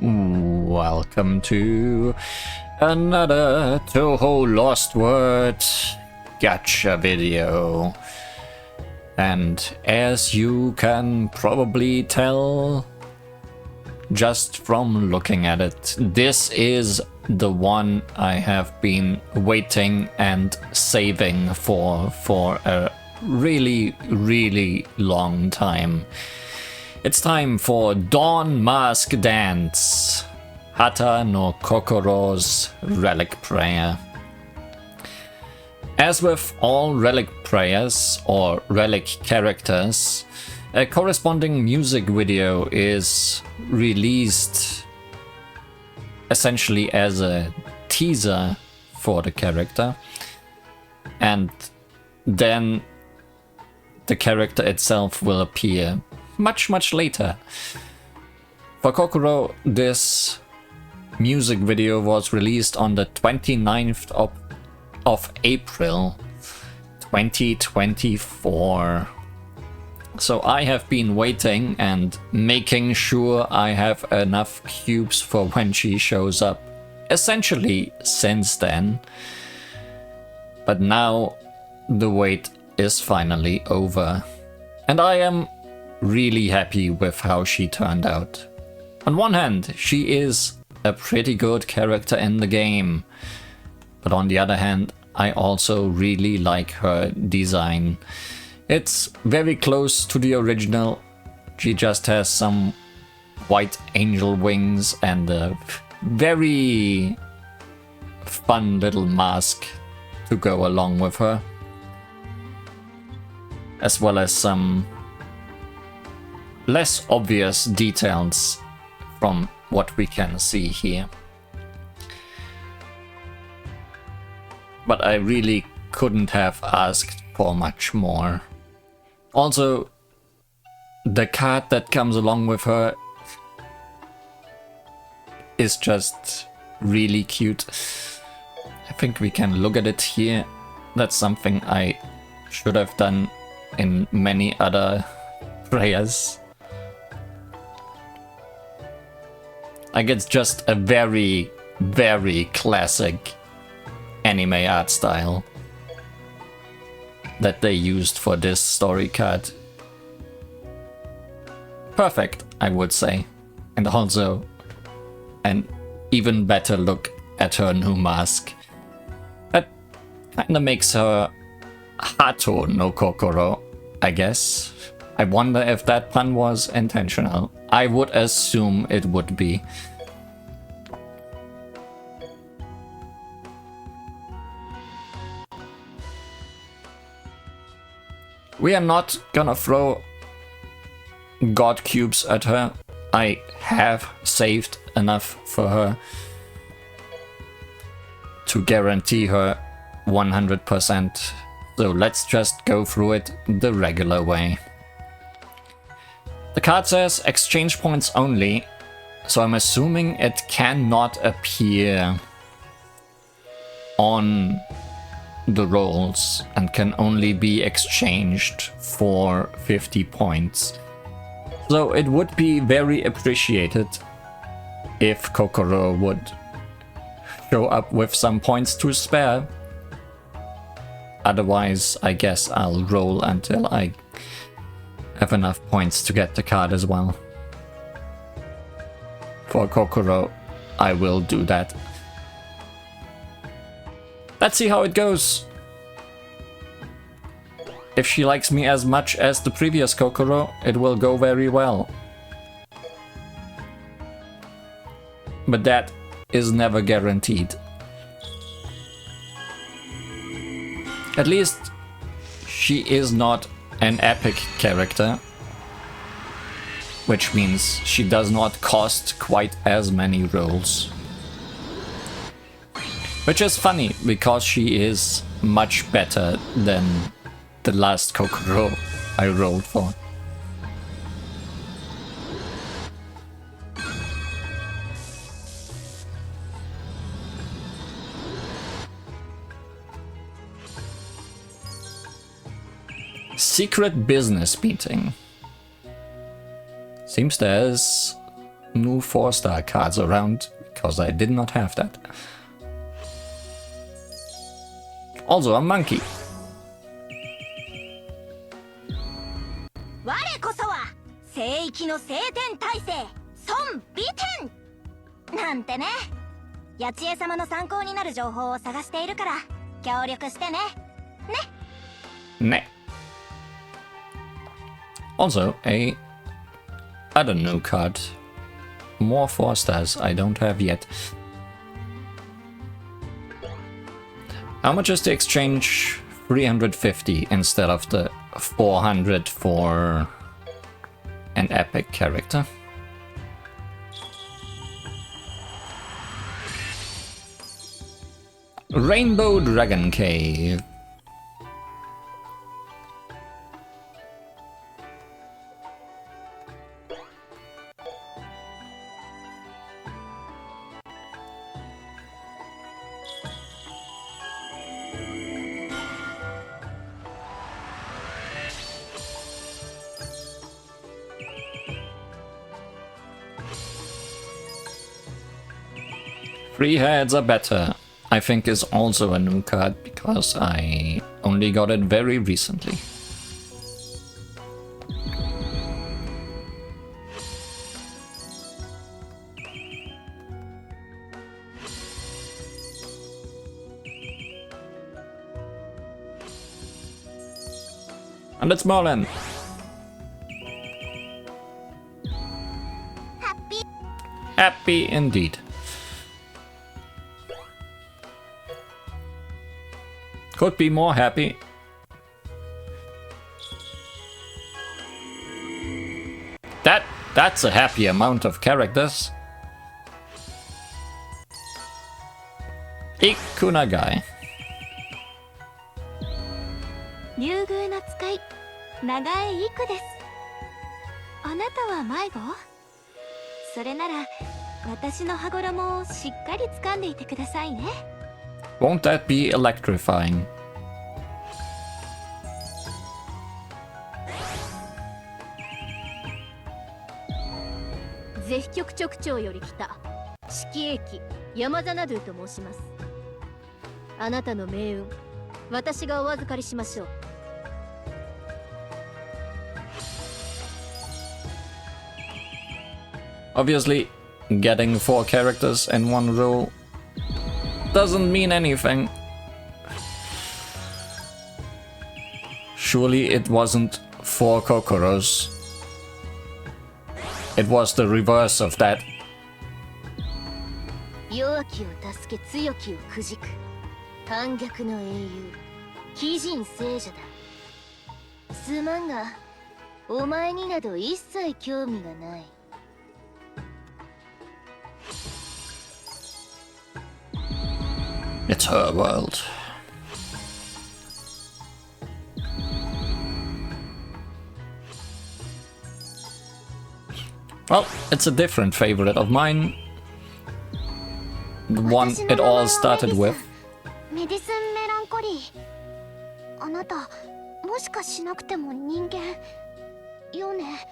Welcome to another Touhou LostWord Gacha video. And as you can probably tell just from looking at it, this is the one I have been waiting and saving for a really long time. It's time for Dawn Mask Dance, Hata no Kokoro's Relic Prayer. As with all relic prayers or relic characters, a corresponding music video is released essentially as a teaser for the character, and then the character itself will appear much later. For Kokoro, this music video was released on the 29th of April 2024. So I have been waiting and making sure I have enough cubes for when she shows up, essentially since then. But now the wait is finally over, and I am really happy with how she turned out. On one hand, she is a pretty good character in the game, but on the other hand, I also really like her design. It's very close to the original. She just has some white angel wings and a very fun little mask to go along with her, as well as some less obvious details from what we can see here. But I really couldn't have asked for much more. Also, the card that comes along with her is just really cute. I think we can look at it here. That's something I should have done in many other prayers. Like, it's just a very classic anime art style that they used for this story card. Perfect, I would say. And also an even better look at her new mask. That kinda makes her Hata no Kokoro, I guess. I wonder if that pun was intentional. I would assume it would be. We are not gonna throw god cubes at her. I have saved enough for her to guarantee her 100%. So let's just go through it the regular way. The card says exchange points only, so I'm assuming it cannot appear on the rolls and can only be exchanged for 50 points. So it would be very appreciated if Kokoro would show up with some points to spare. Otherwise, I guess I'll roll until I have enough points to get the card as well. For Kokoro, I will do that. Let's see how it goes. If she likes me as much as the previous Kokoro, it will go very well. But that is never guaranteed. At least she is not an epic character, which means she does not cost quite as many rolls. Which is funny, because she is much better than the last Kokoro I rolled for. Secret business meeting. Seems there's new 4-star cards around, because I did not have that. Also a monkey. 我こそは聖域の聖天体制孫美天なんてね。八千恵様の参考になる情報を探しているから協力してね。ね。Also, a other new card. More 4 stars I don't have yet. How much is the exchange? 350 instead of the 400 for an epic character. Rainbow Dragon Cave. Three heads are better, I think, is also a new card because I only got it very recently. And it's Merlin. Happy indeed. Could be more happy. That's a happy amount of characters. Ikunagai. 竜宮の使い長江育です。あなたは迷子？それなら私の羽衣をしっかり掴んでいてくださいね。Won't that be electrifying? ゼフ局直長より来た指揮駅山ザナドゥと申します。あなたの命運、私がお預かりしましょう。Obviously, getting 4 characters in one row doesn't mean anything. Surely it wasn't 4 Kokoros. It was the reverse of that. 弱きを助け強きをくじく反逆の英雄鬼人聖者だ。すまんがお前になど一切興味がない。It's her world. Well, it's a different favorite of mine. The one it all started with. メディスンメランコリー。あなた、もしかしなくても人間よね。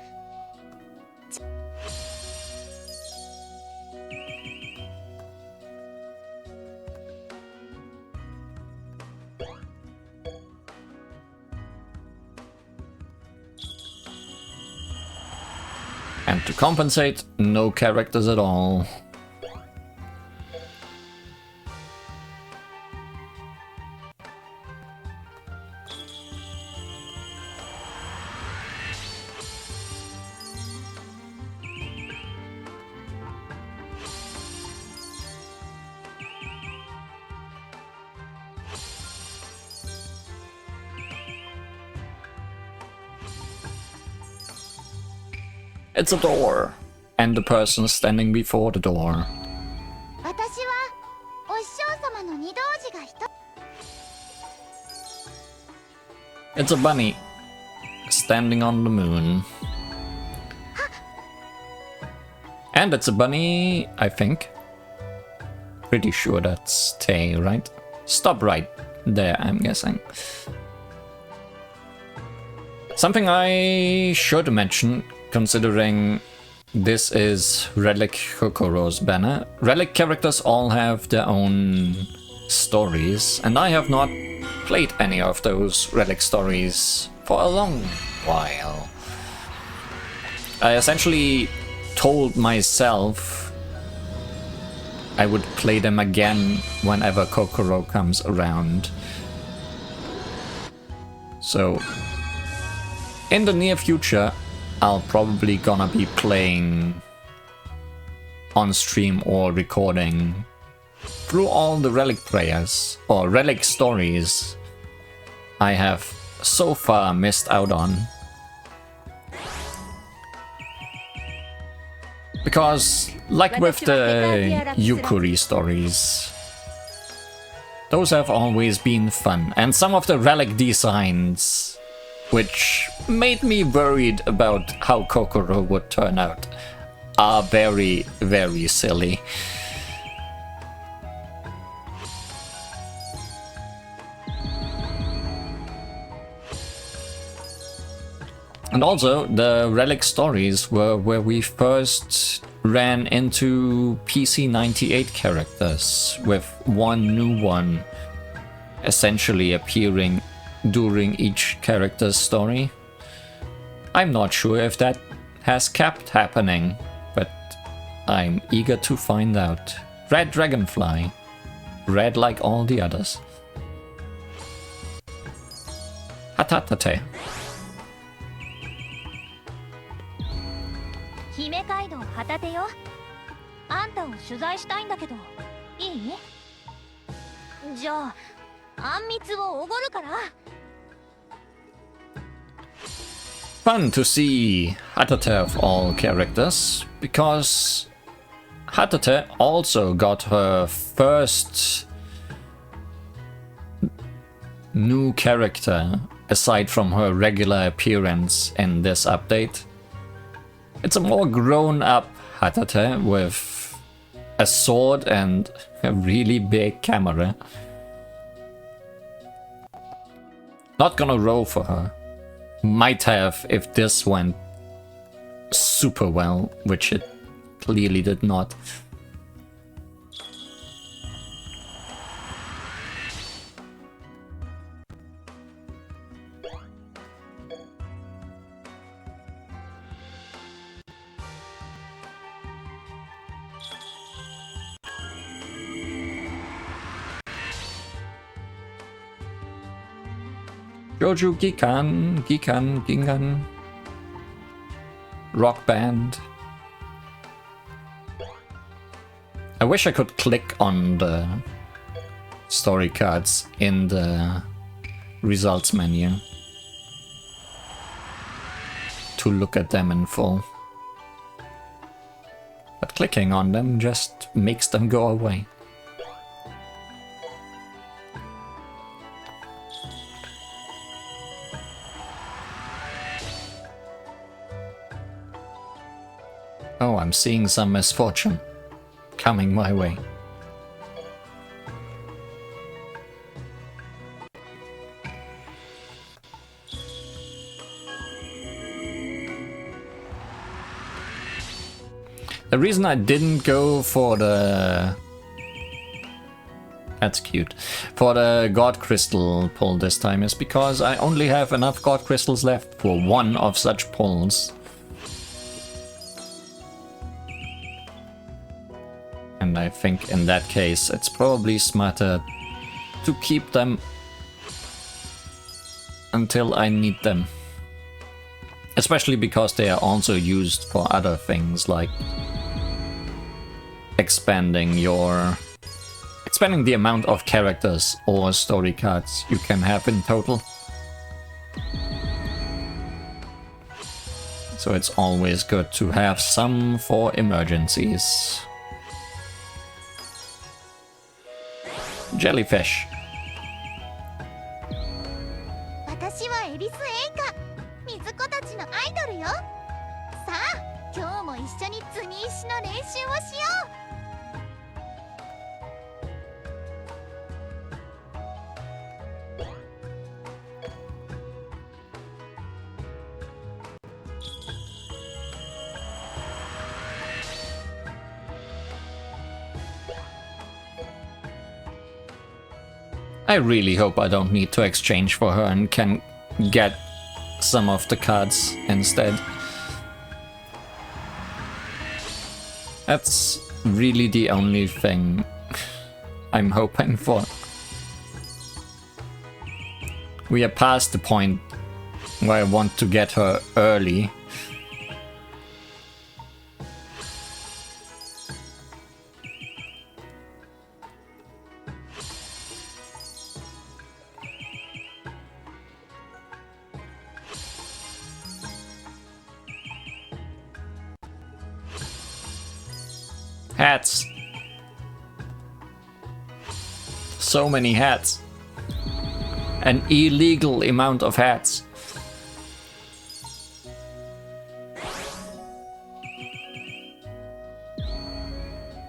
And to compensate, no characters at all. It's a door, and the person standing before the door. 私はお師匠様の御堂寺が一つ。 It's a bunny standing on the moon. And it's a bunny, I think. Pretty sure that's Tay, right? Stop right there, I'm guessing. Something I should mention, considering this is Relic Kokoro's banner. Relic characters all have their own stories, and I have not played any of those Relic stories for a long while. I essentially told myself I would play them again whenever Kokoro comes around. So, in the near future, I'll probably gonna be playing on stream or recording through all the Relic players or Relic stories I have so far missed out on. Because, like with the Yukuri stories, those have always been fun, and some of the Relic designs, which made me worried about how Kokoro would turn out, are very, very silly. And also, the Relic stories were where we first ran into PC-98 characters, with one new one essentially appearing during each character's story. I'm not sure if that has kept happening, but I'm eager to find out. Red Dragonfly. Red like all the others. Hata. 姫街道旗手よ。あんたを取材したいんだけど、いい？じゃあ、あんみつをおごるから。Fun to see Hata of all characters, because Hata also got her first new character aside from her regular appearance in this update. It's a more grown-up Hata with a sword and a really big camera. Not gonna roll for her. Might have if this went super well, which it clearly did not. Joju Gikan, Rock Band. I wish I could click on the story cards in the results menu to look at them in full. But clicking on them just makes them go away. Oh, I'm seeing some misfortune coming my way. The reason I didn't go for the... That's cute. For the God Crystal pull this time is because I only have enough God Crystals left for one of such pulls. And I think in that case it's probably smarter to keep them until I need them. Especially because they are also used for other things like expanding the amount of characters or story cards you can have in total. So it's always good to have some for emergencies. Jellyfish. 私はエビスエイカ、水子たちのアイドルよ。さあ、今日も一緒に積み石の練習をしよう。I really hope I don't need to exchange for her and can get some of the cards instead. That's really the only thing I'm hoping for. We are past the point where I want to get her early. Hats. So many hats. An illegal amount of hats.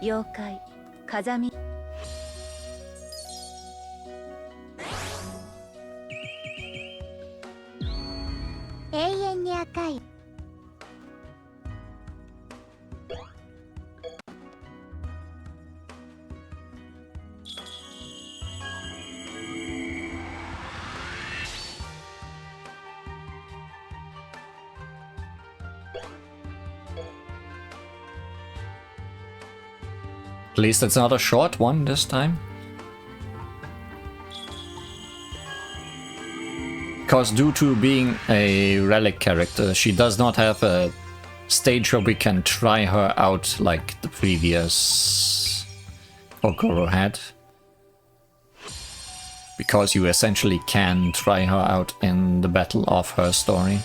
Yokai, Kazami. 永遠に赤い At least it's not a short one this time. Because due to being a relic character, she does not have a stage where we can try her out like the previous Kokoro had. Because you essentially can try her out in the battle of her story.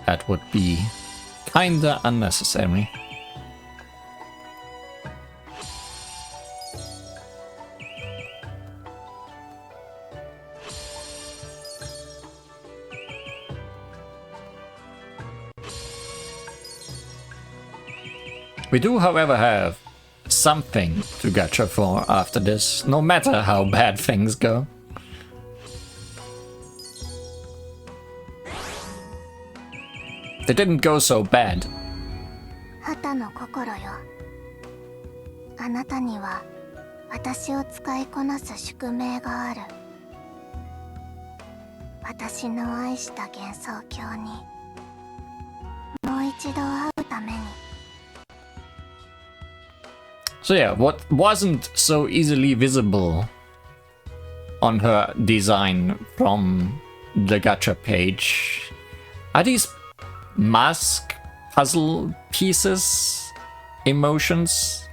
That would be kinda unnecessary. We do, however, have something to gacha for after this, no matter how bad things go. They didn't go so bad. Hata no Kokoro yo. あなたには私を使いこなす宿命がある。私の愛した幻想郷にもう一度会うために。 So yeah, what wasn't so easily visible on her design from the gacha page are these mask puzzle pieces, emotions.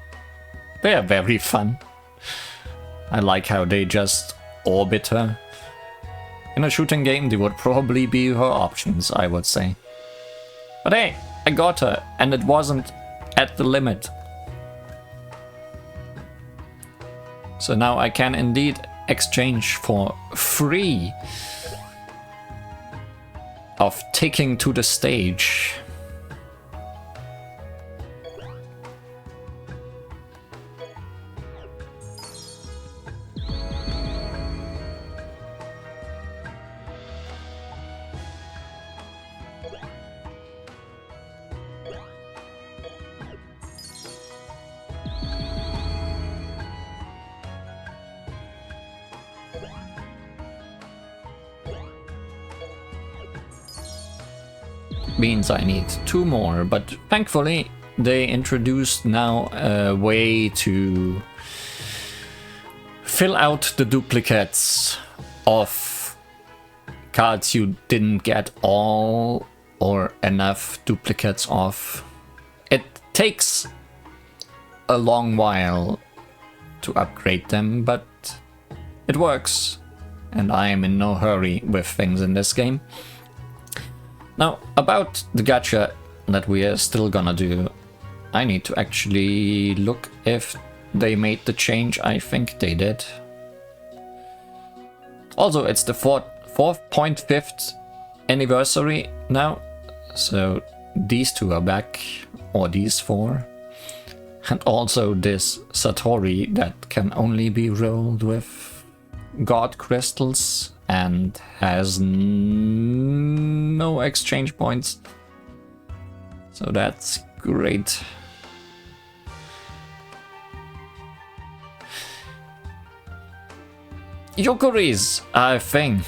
They are very fun. I like how they just orbit her. In a shooting game, they would probably be her options, I would say. But hey, I got her, and it wasn't at the limit. So now I can indeed exchange for free of taking to the stage. Means I need 2 more, but thankfully they introduced now a way to fill out the duplicates of cards you didn't get all or enough duplicates of. It takes a long while to upgrade them, but it works, and I am in no hurry with things in this game. Now, about the gacha that we are still gonna do, I need to actually look if they made the change. I think they did. Also, it's the 4.5th anniversary now, so these 2 are back, or these 4. And also this Satori that can only be rolled with God crystals and has no exchange points. So that's great. Yukuris are a thing.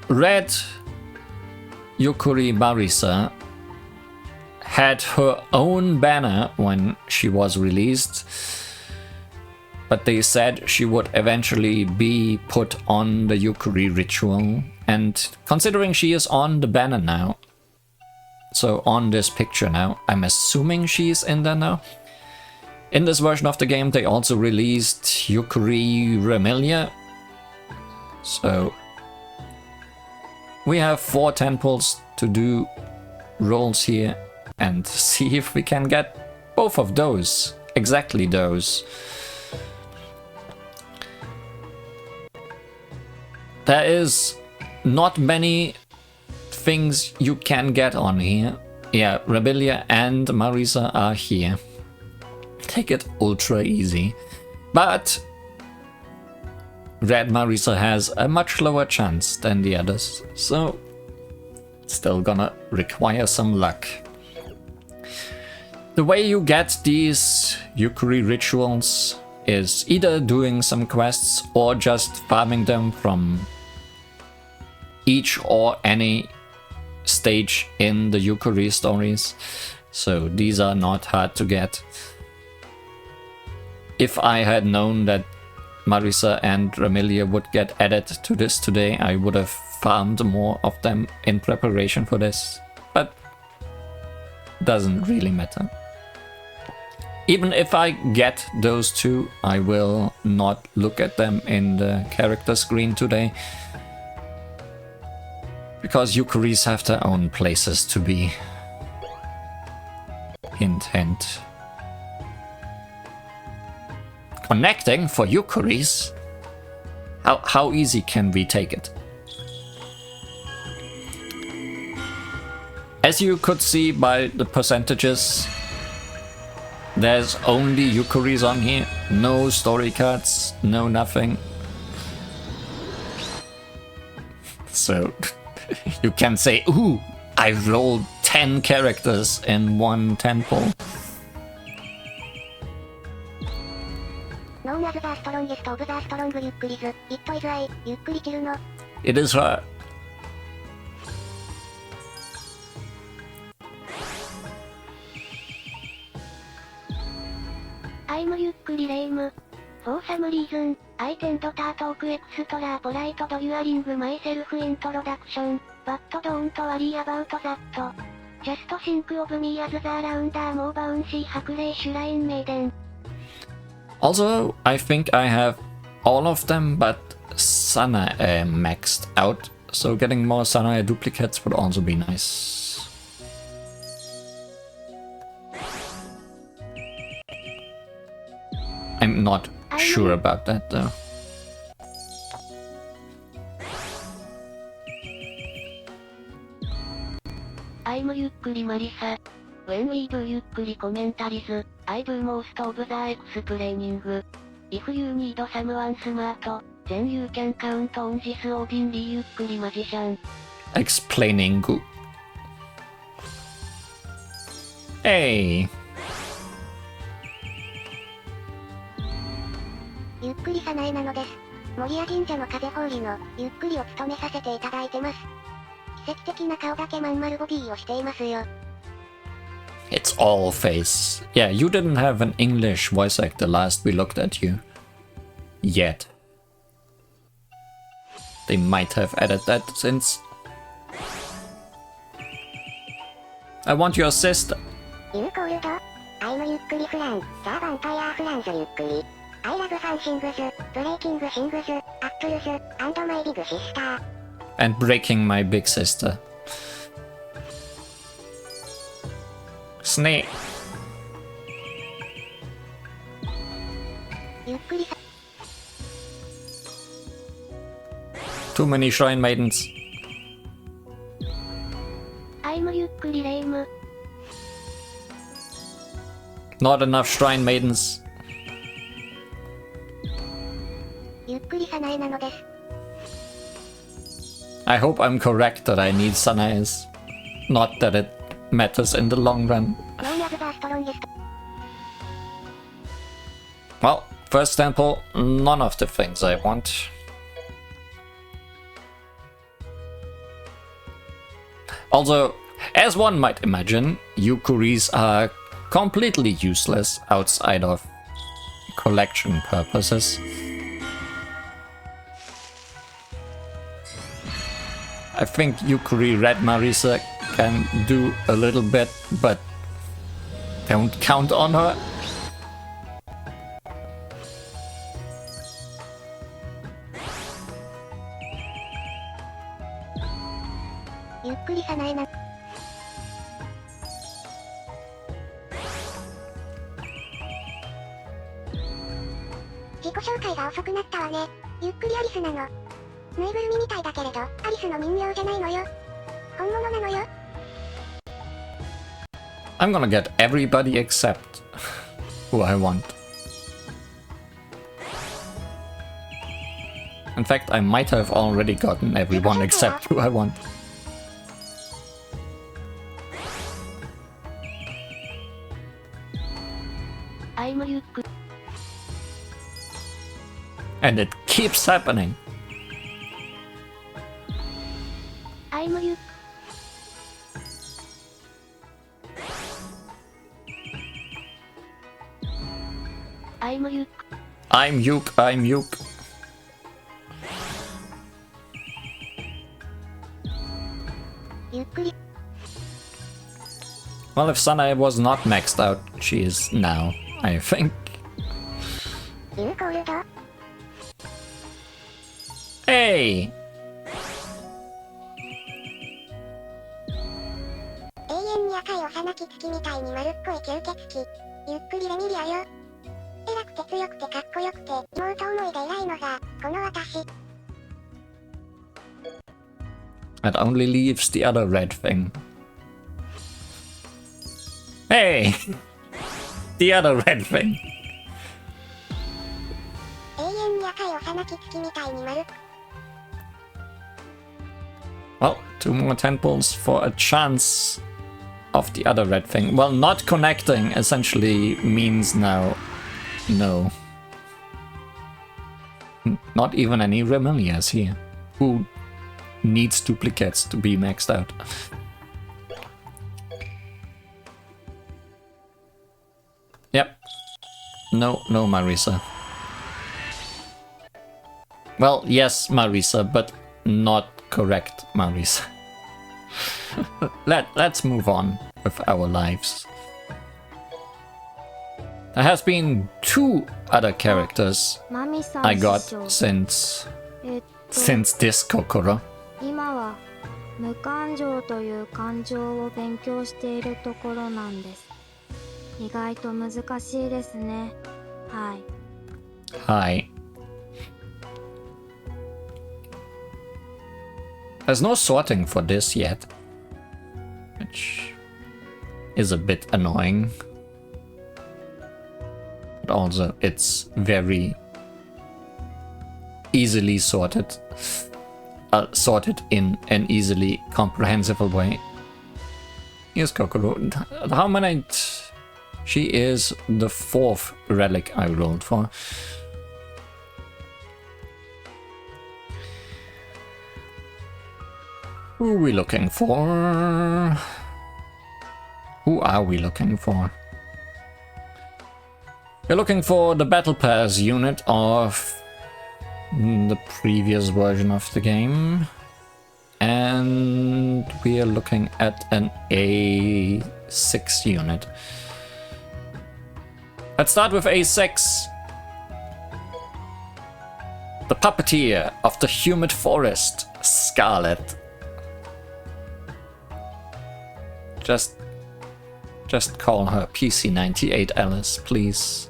Red Yukuri Marisa had her own banner when she was released, but they said she would eventually be put on the Yukuri ritual, and considering she is on the banner now, so on this picture now, I'm assuming she's in there now. In this version of the game they also released Yukuri Remelia, so we have 4 temples to do rolls here and see if we can get both of those, exactly those. There is not many things you can get on here. Yeah, Rebelia and Marisa are here. Take it ultra easy. But Red Marisa has a much lower chance than the others, so still gonna require some luck. The way you get these Yukuri rituals is either doing some quests or just farming them from each or any stage in the Yukuri stories. So these are not hard to get. If I had known that Marisa and Remelia would get added to this today, I would have farmed more of them in preparation for this, but doesn't really matter. Even if I get those two, I will not look at them in the character screen today, because Yukuris have their own places to be. Hint, hint. Connecting for Yukuris? How easy can we take it? As you could see by the percentages, there's only Yukuris on here. No story cards, no nothing. So you can say, ooh, I rolled 10 characters in one temple. Known as the strongest of the strong Yukuris, it is I, Yukuri Kill no. It is her. I'm Yukuri lame. For some reason, I tend to talk extra polite during myself introduction, but don't worry about that. Just think of me as the rounder more bouncy Hakurei Shrine Maiden. Also, I think I have all of them, but Sanae maxed out, so getting more Sanae duplicates would also be nice. I'm not sure about that though. I'm Yukuri Marisa. When we do Yukuri commentaries, I do most of the explaining. If you need someone smart, then you can count on this ordinary Yukuri magician. Explaining. Hey! ゆっくり早苗なのです。守谷神社の風放りのゆっくりを務めさせていただいてます。奇跡的な顔だけまん丸ボディをしていますよ。It's all face. Yeah, you didn't have an English voice actor last we looked at you. Yet. They might have added that since. I want your sister. You called? I'm ゆっくりフラン。ザ・ヴァンパイアーフランズゆっくり。I love fun things, breaking things, apples, and my big sister. And breaking my big sister. Snake. Too many shrine maidens. I'm Yukuri lame. Not enough shrine maidens. ゆっくり早苗なのです。 I hope I'm correct that I need Sanae's. Not that it matters in the long run. Known as the strongest. Well, First temple, none of the things I want. Also, as one might imagine, Yukuris are completely useless outside of collection purposes. I think Yukuri Red Marisa can do a little bit, but don't count on her. I'm gonna get everybody except who I want. In fact, I might have already gotten everyone except who I want. And it keeps happening. I'm Yuk. Well, if Sanae was not maxed out, she is now, I think. Hey! That only leaves the other red thing. Hey! The other red thing. Well, 2 more temples for a chance of the other red thing. Well, not connecting essentially means now no. Not even any Remelias here. Who needs duplicates to be maxed out? Yep. No Marisa. Well, yes, Marisa, but not correct Marisa. Let's move on with our lives. There has been 2 other characters I got since this Kokoro. 今は無感情という感情を勉強しているところなんです。意外と難しいですね。はい。Hi. There's no sorting for this yet, which is a bit annoying. But also, it's very easily sorted. Sorted in an easily comprehensible way. Here's Kokoro. How many? She is the 4th relic I rolled for. Who are we looking for? Who are we looking for? We're looking for the Battle Pass unit of the previous version of the game. And we are looking at an A6 unit. Let's start with A6. The puppeteer of the humid forest, Scarlet. Just call her PC98 Alice, please.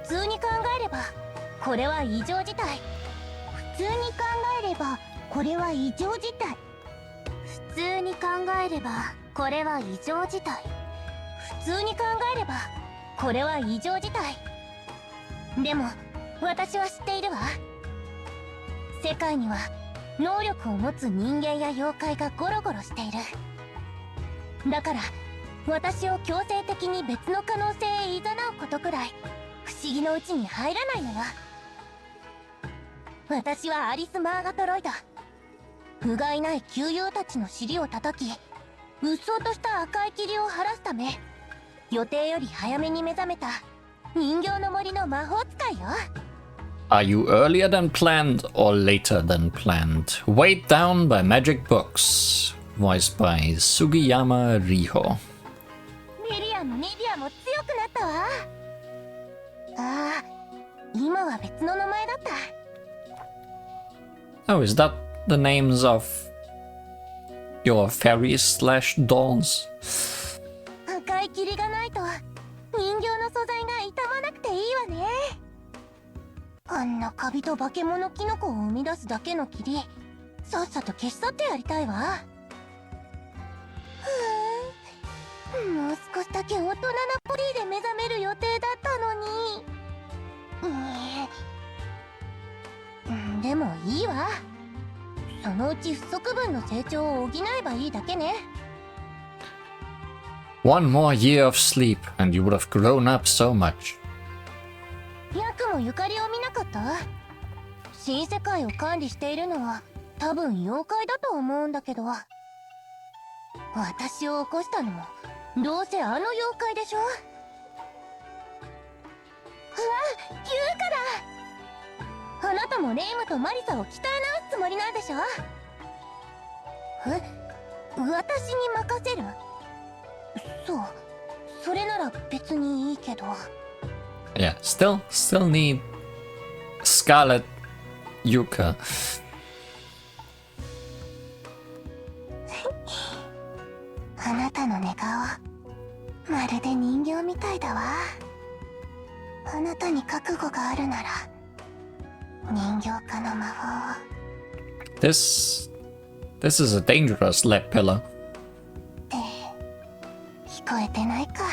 普通に考えればこれは異常事態。普通に考えればこれは異常事態。普通に考えればこれは異常事態。普通に考えればこれは異常事態。でも私は知っているわ。世界には能力を持つ人間や妖怪がゴロゴロしている。だから私を強制的に別の可能性へ誘うことくらい不思議のうちに入らないのよ。私はアリス・マーガトロイド。不甲斐ない旧友たちの尻を叩き、うっそうとした赤い霧を晴らすため、予定より早めに目覚めた人形の森の魔法使いよ。Are you earlier than planned or later than planned? Weighed down by magic books. Voiced by Sugiyama Riho. リリアもニディアも強くなったわ。ああ、今は別の名前だった。Oh, is that the names of your fairies slash dolls? 赤い霧がないと人形の素材が傷まなくていいわね。あんなカビと化け物キノコを生み出すだけの霧、さっさと消し去ってやりたいわ。もう少しだけ大人なボディで目覚める予定だったのに。でもいいわ。そのうち不足分の成長を補えばいいだけね。One more year of sleep and you would have grown up so much. ヤクもゆかりを見なかった？新世界を管理しているのは多分妖怪だと思うんだけど、私を起こしたのもどうせあの妖怪でしょ。うわ、ユウカだ。あなたもレイムとマリサを鍛え直すつもりなんでしょ。私に任せる？そう、それなら別にいいけど。Yeah, still need Scarlet Yuka. あなたの寝顔、まるで人形みたいだわ。あなたに覚悟があるなら、人形化の魔法を。This is a dangerous lead pillow. って聞こえてないか。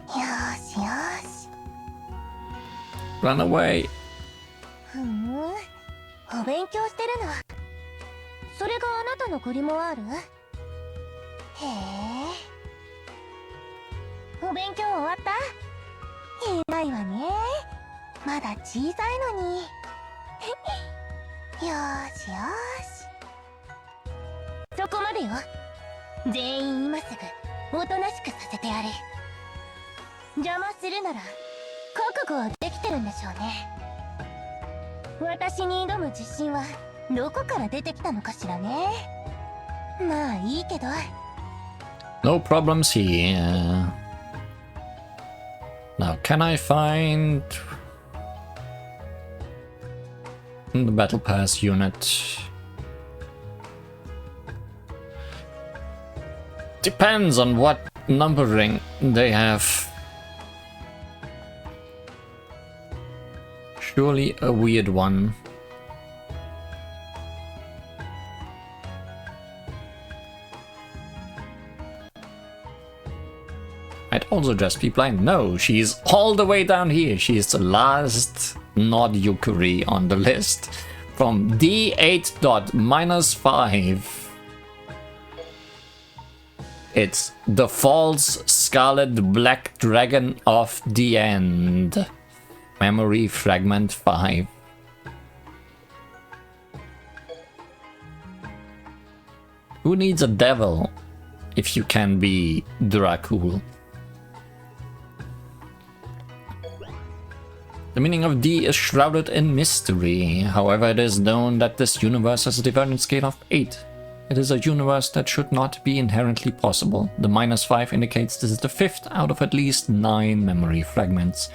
よーしよーし。 Run away. お勉強してるの。それがあなたのグリモワール？へえ。お勉強終わった？偉いわね。まだ小さいのに。よーしよーし。そこまでよ。全員今すぐおとなしくさせてやる。邪魔するなら覚悟はできてるんでしょうね。私に挑む自信はどこから出てきたのかしらね。まあいいけど。 No problems here. Now can I find the Battle Pass unit? Depends on what numbering they have. Surely a weird one. I'd also just be blind. No, she's all the way down here. She's the last not Yukari on the list. From D8.-5. It's the false scarlet black dragon of the end. Memory fragment 5. Who needs a devil if you can be Dracul? The meaning of D is shrouded in mystery. However, it is known that this universe has a divergent scale of 8. It is a universe that should not be inherently possible. The -5 indicates this is the 5th out of at least 9 memory fragments.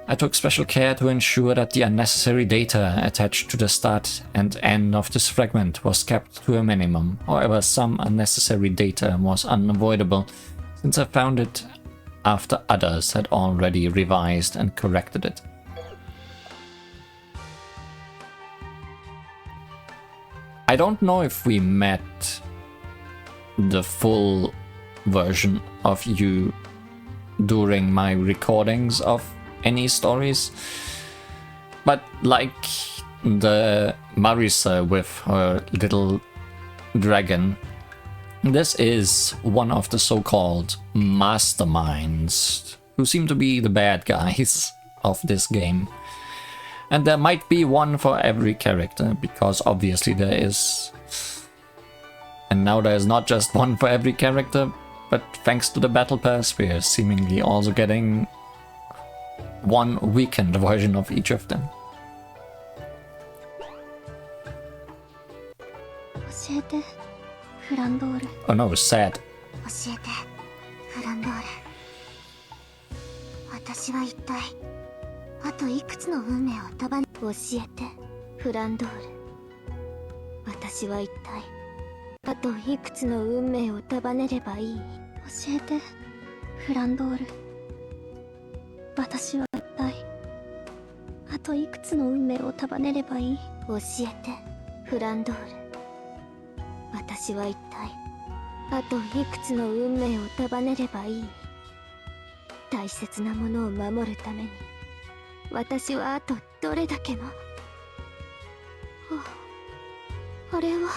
I took special care to ensure that the unnecessary data attached to the start and end of this fragment was kept to a minimum. However, some unnecessary data was unavoidable, since I found it after others had already revised and corrected it. I don't know if we met the full version of you during my recordings of any stories, but like the Marisa with her little dragon, This is one of the so-called masterminds, who seem to be the bad guys of this game. And there might be one for every character, because obviously there is. And now there is not just one for every character, but thanks to the Battle Pass, we are seemingly also getting one weakened version of each of them. 教えてフランドール Oh no, sad. 教えてフランドール私は一体あといくつの運命を束ね教えてフランドール私は一体あといくつの運命を束ねればいい教えてフランドール私は一体あといくつの運命を束ねればいい教えてフランドール私は一体あといくつの運命を束ねればいい大切なものを守るために私はあとどれだけのあれは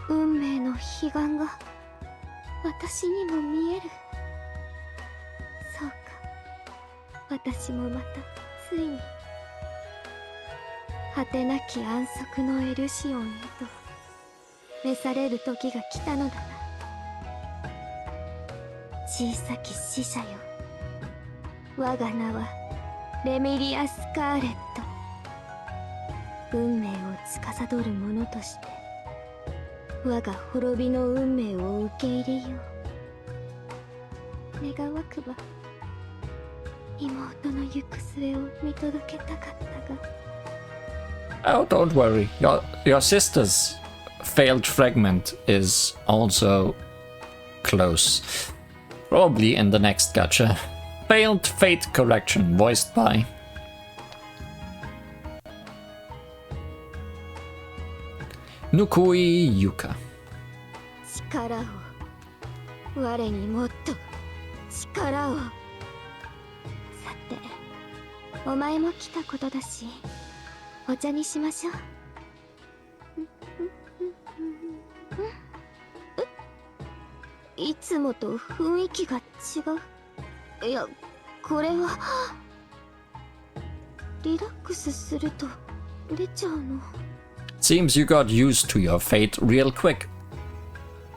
運命の彼岸が私にも見えるそうか私もまたついに果てなき安息のエルシオンへと召される時が来たのだな小さき死者よ我が名はレミリア・スカーレット運命を司る者として我が滅びの運命を受け入れよう願わくば妹の行く末を見届けたかったが Oh, don't worry. Your sister's failed fragment is also close. Probably in the next gacha. Failed Fate Correction, voiced by Nukui Yuka. 力を我にもっと力をさてお前も来たことだしお茶にしましょういつもと雰囲気が違ういやこれはリラックスすると出ちゃうの Seems you got used to your fate real quick.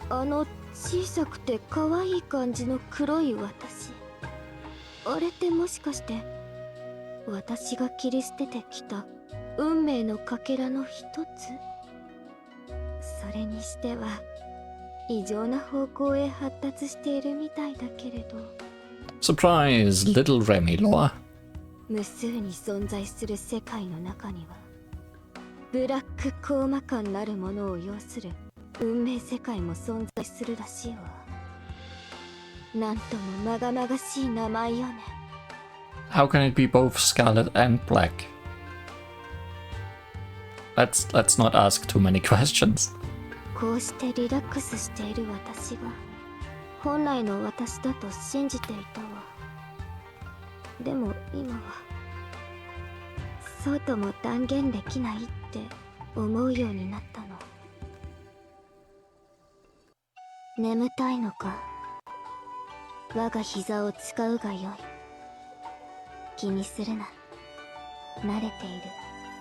あの小さくて可愛い感じの黒い私あれってもしかして私が切り捨ててきた運命のかけらの一つそれにしては異常な方向へ発達しているみたいだけれど Surprise, little Remy lore. 無数に存在する世界の中にはブラックコーマ感なるものを要する運命世界も存在するらしいわなんともまがまがしい名前よね How can it be both scarlet and black? Let's not ask too many questions. こうしてリラックスしている私が本来の私だと信じていたわでも今はそうとも断言できないって思うようになったの眠たいのか我が膝を使うがよい気にするな慣れている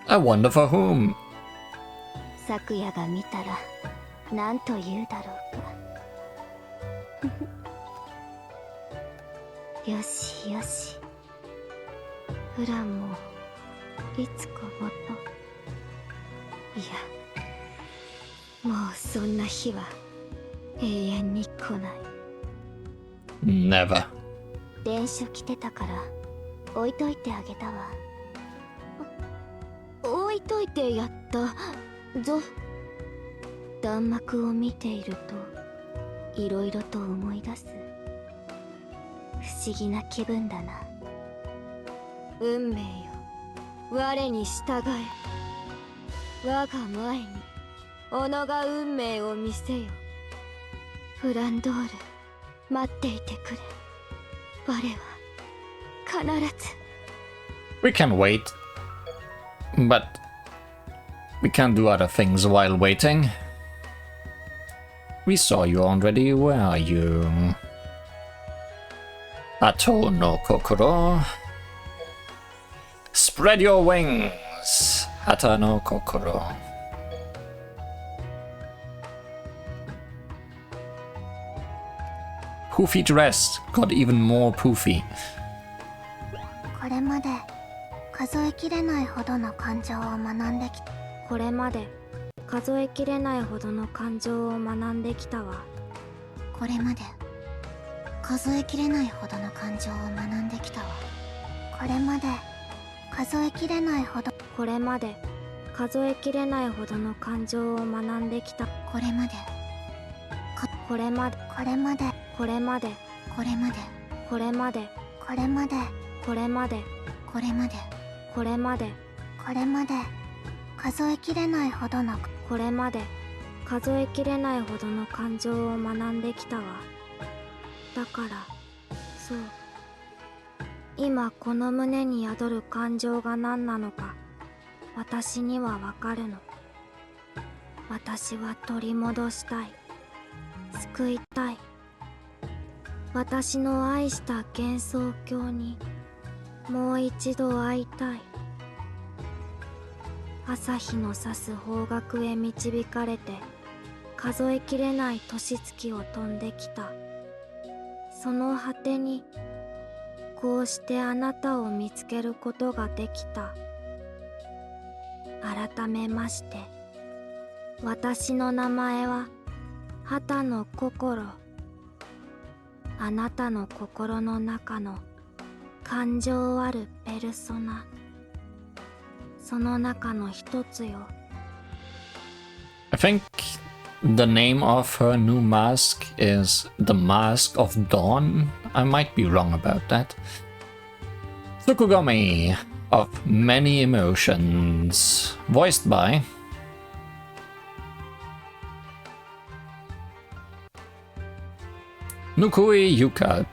I wonder for whom. 昨夜が見たら何と言うだろうかよしよしフランもいつかまたいやもうそんな日は永遠に来ない Never. 電書来てたから置いといてあげたわ置いといてやったぞ弾幕を見ているといろいろと思い出す不思議な気分だな運命よ我に従え我が前に己が運命を見せよフランドール待っていてくれ我は必ず We can wait. But we can't do other things while waiting. We saw you already. Where are you? Hata no Kokoro. Spread your wings. Hata no Kokoro. Poofy dress got even more poofy. これまで数えきれないほどの感情を学んできた。これまで数えきれないほどの感情を学んできたわ。これまで数えきれないほどの感情を学んできたわ。これまで数えきれないほど。これまで数えきれないほどの感情を学んできた。これまでこれまでこれまでこれまでこれまでこれまでこれまでこれまでこれまでこれまでこれまで数えきれないほどのこれまで数えきれないほどの感情を学んできたわ。だからそう今この胸に宿る感情が何なのか私にはわかるの。私は取り戻したい。救いたい。私の愛した幻想郷にもう一度会いたい。朝日の差す方角へ導かれて数えきれない年月を飛んできた。その果てにこうしてあなたを見つけることができた。改めまして私の名前は畑の心。あなたの心の中の感情あるペルソナ。その中の一つよ。I think the name of her new mask is the Mask of Dawn. I might be wrong about that. Tsukugami of Many Emotions. Voiced by Nukui Yuka.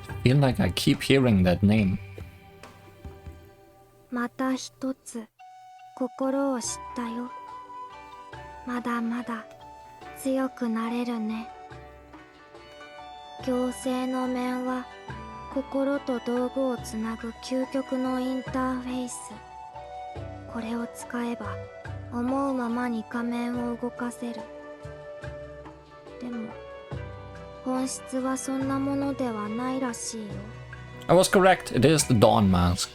I feel like I keep hearing that name. また一つ心を知ったよ。まだまだ強くなれるね。行政の面は心と道具をつなぐ究極のインターフェイス。これを使えば思うままに仮面を動かせる。でも本質はそんなものではないらしいよ。I was correct, it is the Dawn Mask.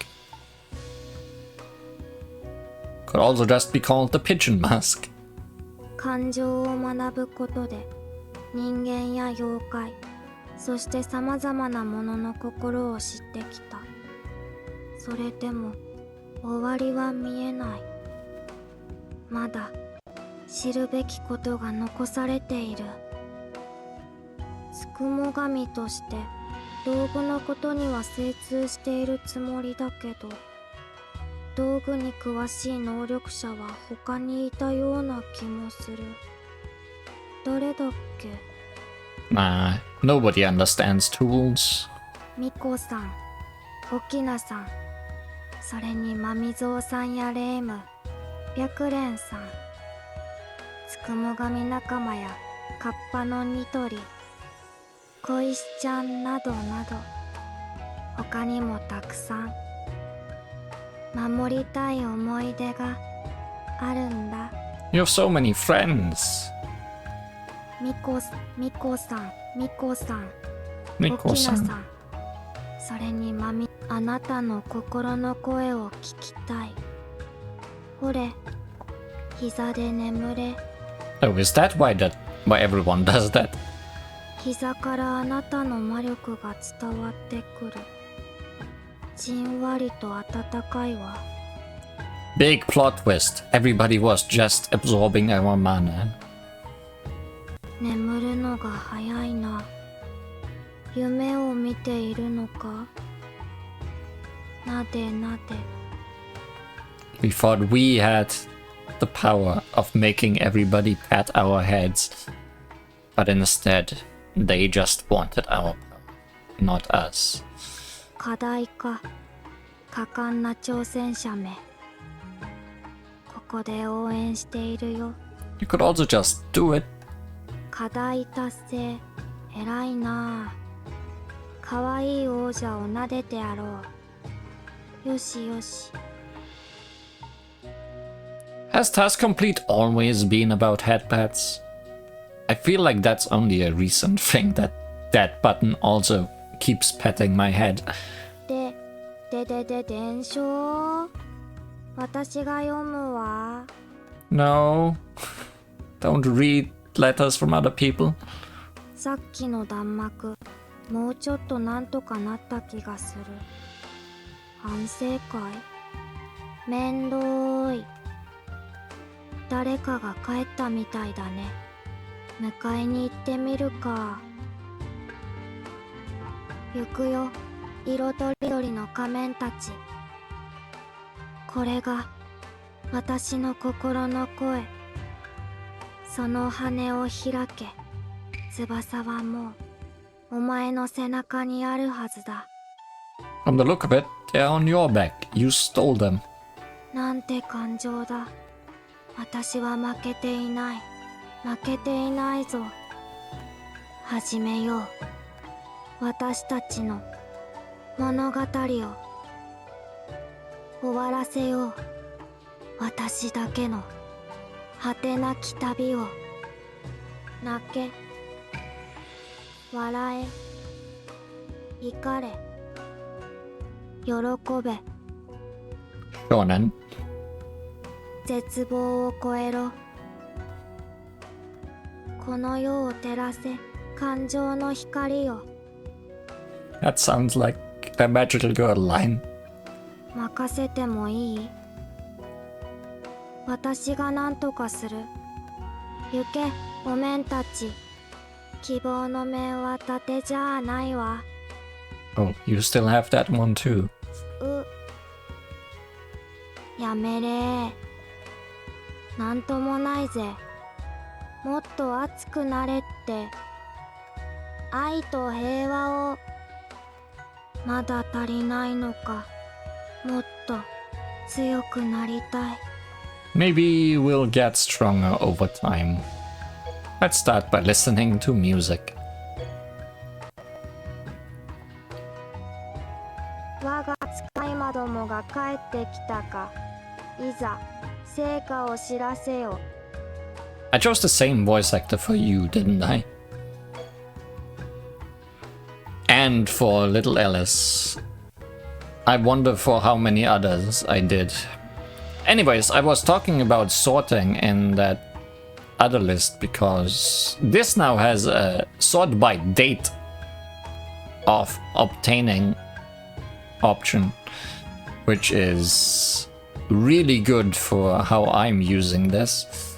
Could also just be called the Pigeon Mask. 感情を学ぶことで人間や妖怪、そしてさまざまなものの心を知ってきた。それでも終わりは見えない。まだ知るべきことが残されている。つくも神として道具のことには精通しているつもりだけど、道具に詳しい能力者は他にいたような気もする。誰だっけ？ Nah, nobody understands tools. ミコさん、オキナさん、それにマミゾウさんやレイム、白蓮さん、つくも神仲間やカッパのニトリ、小石ちゃんなどなど、他にもたくさん守りたい思い出があるんだ。You have so many friends. ミコさん、オキナさん、 Miko-san. それにあなたの心の声を聞きたい。ほれ、膝で眠れ。 Oh, is that why everyone does that? 膝からあなたの魔力が伝わってくる。じんわりと温かいわ。 Big plot twist. Everybody was just absorbing our mana. 眠るのが早いな。夢を見ているのか？なでなで。 We thought we had the power of making everybody pat our heads. But instead, they just wanted our power, not us. 課題か。果敢な挑戦者め。ここで応援しているよ。 You could also just do it. 課題達成。偉いな。かわいい王者を撫でてやろう。よしよし。Has task complete always been about headpads? I feel like that's only a recent thing that that button also keeps patting my head. 伝承。私が読むわ。No. Don't read letters from other people. さっきの弾幕、もうちょっとなんとかなった気がする。反省会？めんどい。誰かが帰ったみたいだね。迎えに行ってみるか。行くよ、色とりどりの仮面たち。これが私の心の声。その羽を開け。翼はもうお前の背中にあるはずだ。From the look of it, they're on your back. You stole them. なんて感情だ。私は負けていない。負けていないぞ。始めよう。私たちの物語を終わらせよう。私だけの果てなき旅を。泣け、笑え、怒れ、喜べ。Shonen. 絶望を超えろ。この世を照らせ、感情の光を。That sounds like a magical girl line. 任せてもいい？私が何とかする。行け、お面たち。希望の面は伊達じゃないわ。Oh, you still have that one too. やめれー。なんともないぜ。もっと熱くなれって。愛と平和を。まだ足りないのか。もっと強くなりたい。Maybe we'll get stronger over time. Let's start by listening to music. 我が使い魔どもが帰ってきたか。いざ、成果を知らせよ。I chose the same voice actor for you, didn't I? And for little Alice. I wonder for how many others I did. Anyways, I was talking about sorting in that other list because this now has a sort by date of obtaining option, which is really good for how I'm using this.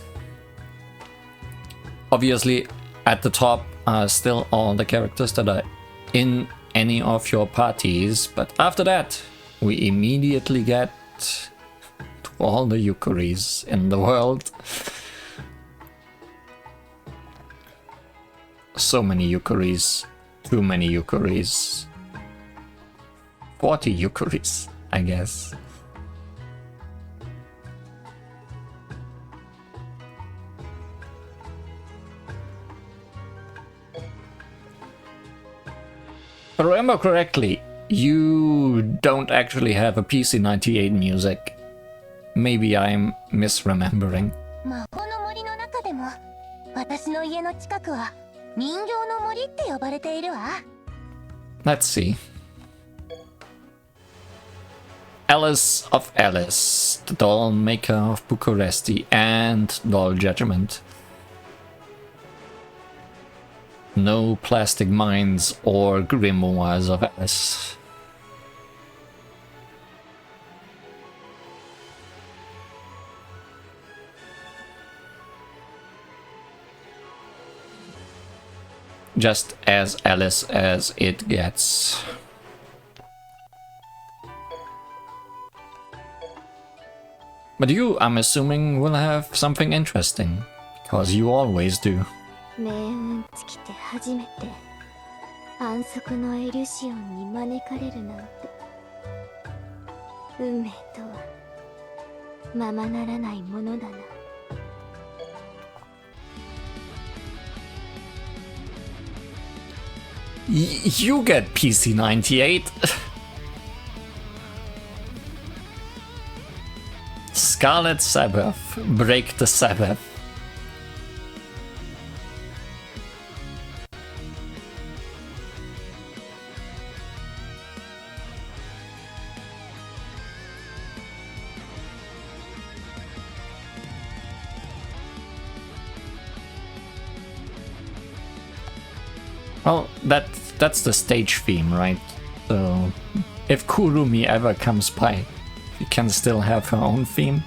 Obviously, at the top are still all the characters that are in any of your parties, but after that, we immediately get to all the Yukuris in the world. So many Yukuris. Too many Yukuris. 40 Yukuris, I guess. If I remember correctly, you don't actually have a PC98 music. Maybe I'm misremembering. 魔法の森の中でも、私の家の近くは人形の森って呼ばれているわ。Let's see. Alice of Alice, the doll maker of Bucharesti and Doll Judgment. No plastic minds or grimoires of Alice. Just as Alice as it gets. But you, I'm assuming, will have something interesting, because you always do. 命運尽きて初めて安息のエリュシオンに招かれるなんて、運命とはままならないものだな。You get PC98. Scarlet Sabbath. Break the Sabbath. Well, that's the stage theme, right? So if Kurumi ever comes by, we can still have her own theme.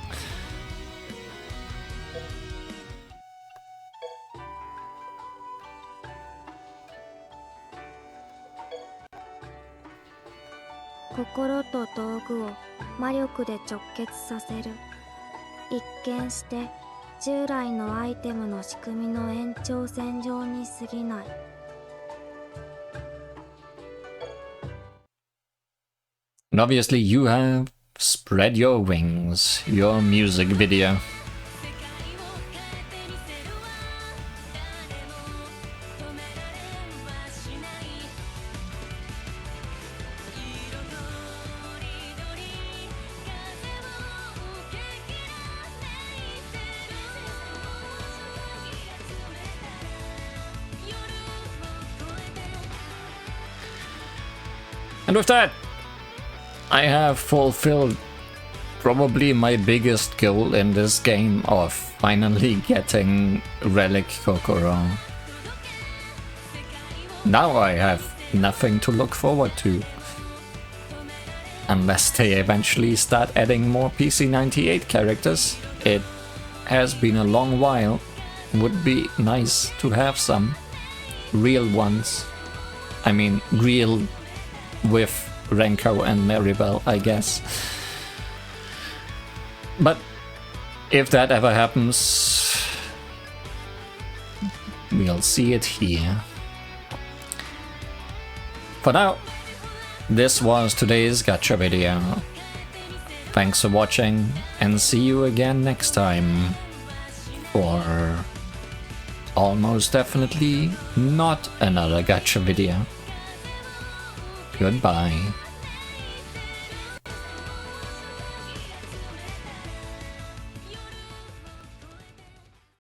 Kokoro と道具を魔力で直結させる。一見して従来のアイテムの仕組みの延長線上に過ぎない。And obviously you have Spread Your Wings, your music video. And with that, I have fulfilled probably my biggest goal in this game of finally getting Relic Kokoro. Now I have nothing to look forward to. Unless they eventually start adding more PC98 characters. It has been a long while. Would be nice to have some real ones. I mean, real with Renko and Maribel, I guess. But if that ever happens, we'll see it here. For now, this was today's Gacha video. Thanks for watching, and see you again next time for almost definitely not another Gacha video. Goodbye.